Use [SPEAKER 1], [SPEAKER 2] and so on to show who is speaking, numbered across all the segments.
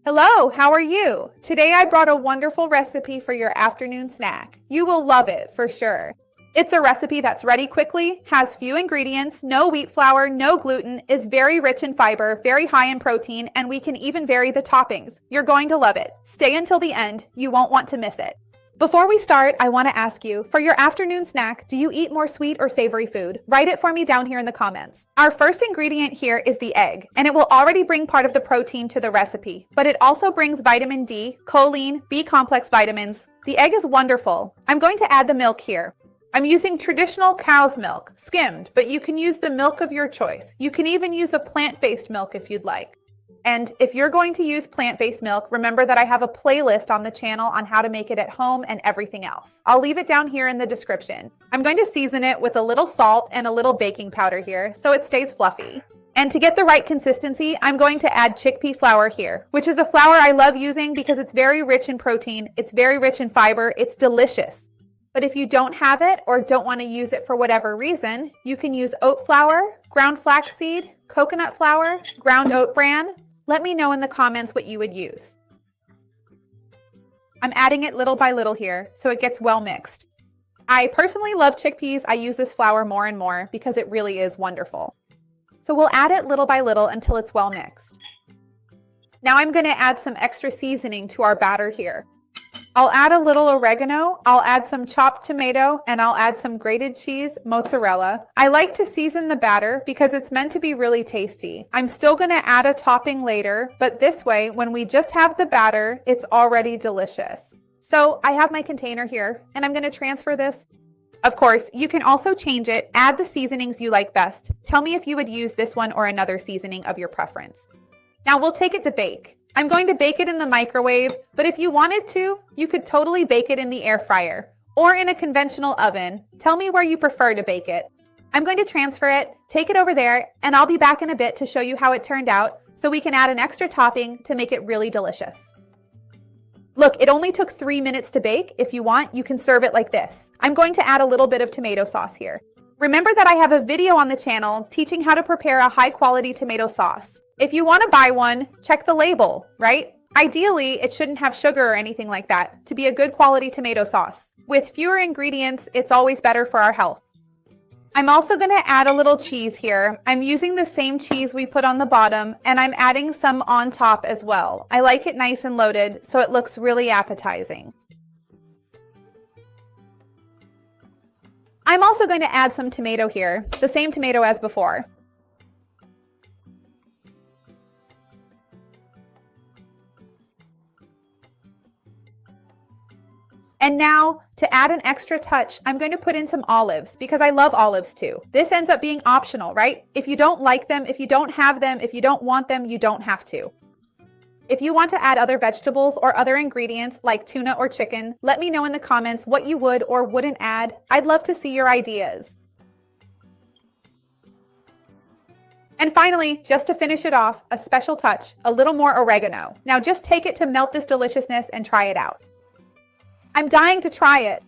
[SPEAKER 1] Hello, how are you? Today I brought a wonderful recipe for your afternoon snack. You will love it for sure. It's a recipe that's ready quickly, has few ingredients, no wheat flour, no gluten, is very rich in fiber, very high in protein, and we can even vary the toppings. You're going to love it. Stay until the end. You won't want to miss it. Before we start, I want to ask you, for your afternoon snack, do you eat more sweet or savory food? Write it for me down here in the comments. Our first ingredient here is the egg, and it will already bring part of the protein to the recipe, but it also brings vitamin D, choline, B-complex vitamins. The egg is wonderful. I'm going to add the milk here. I'm using traditional cow's milk, skimmed, but you can use the milk of your choice. You can even use a plant-based milk if you'd like. And if you're going to use plant-based milk, remember that I have a playlist on the channel on how to make it at home and everything else. I'll leave it down here in the description. I'm going to season it with a little salt and a little baking powder here so it stays fluffy. And to get the right consistency, I'm going to add chickpea flour here, which is a flour I love using because it's very rich in protein, it's very rich in fiber, it's delicious. But if you don't have it or don't want to use it for whatever reason, you can use oat flour, ground flaxseed, coconut flour, ground oat bran. Let me know in the comments what you would use. I'm adding it little by little here so it gets well mixed. I personally love chickpeas. I use this flour more and more because it really is wonderful. So we'll add it little by little until it's well mixed. Now I'm going to add some extra seasoning to our batter here. I'll add a little oregano, I'll add some chopped tomato, and I'll add some grated cheese, mozzarella. I like to season the batter because it's meant to be really tasty. I'm still going to add a topping later, but this way, when we just have the batter, it's already delicious. So I have my container here, and I'm going to transfer this. Of course, you can also change it, add the seasonings you like best. Tell me if you would use this one or another seasoning of your preference. Now we'll take it to bake. I'm going to bake it in the microwave, but if you wanted to, you could totally bake it in the air fryer or in a conventional oven. Tell me where you prefer to bake it. I'm going to transfer it, take it over there, and I'll be back in a bit to show you how it turned out so we can add an extra topping to make it really delicious. Look, it only took 3 minutes to bake. If you want, you can serve it like this. I'm going to add a little bit of tomato sauce here. Remember that I have a video on the channel teaching how to prepare a high-quality tomato sauce. If you want to buy one, check the label, right? Ideally, it shouldn't have sugar or anything like that to be a good quality tomato sauce. With fewer ingredients, it's always better for our health. I'm also going to add a little cheese here. I'm using the same cheese we put on the bottom, and I'm adding some on top as well. I like it nice and loaded, so it looks really appetizing. I'm also going to add some tomato here, the same tomato as before. And now, to add an extra touch, I'm going to put in some olives because I love olives too. This ends up being optional, right? If you don't like them, if you don't have them, if you don't want them, you don't have to. If you want to add other vegetables or other ingredients like tuna or chicken, let me know in the comments what you would or wouldn't add. I'd love to see your ideas. And finally, just to finish it off, a special touch, a little more oregano. Now just take it to melt this deliciousness and try it out. I'm dying to try it.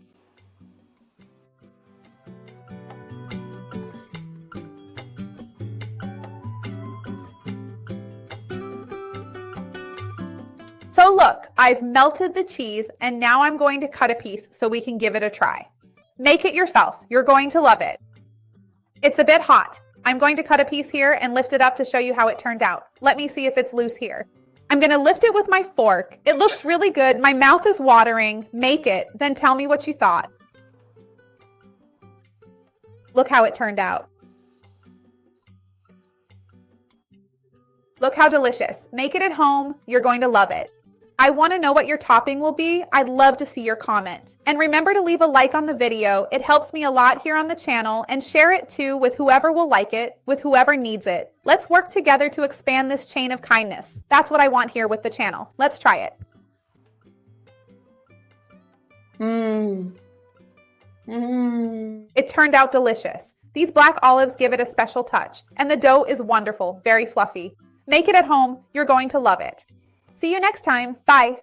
[SPEAKER 1] So look, I've melted the cheese and now I'm going to cut a piece so we can give it a try. Make it yourself. You're going to love it. It's a bit hot. I'm going to cut a piece here and lift it up to show you how it turned out. Let me see if it's loose here. I'm going to lift it with my fork. It looks really good. My mouth is watering. Make it, then tell me what you thought. Look how it turned out. Look how delicious. Make it at home. You're going to love it. I want to know what your topping will be. I'd love to see your comment. And remember to leave a like on the video. It helps me a lot here on the channel, and share it too with whoever will like it, with whoever needs it. Let's work together to expand this chain of kindness. That's what I want here with the channel. Let's try it. It turned out delicious. These black olives give it a special touch, and the dough is wonderful, very fluffy. Make it at home. You're going to love it. See you next time. Bye.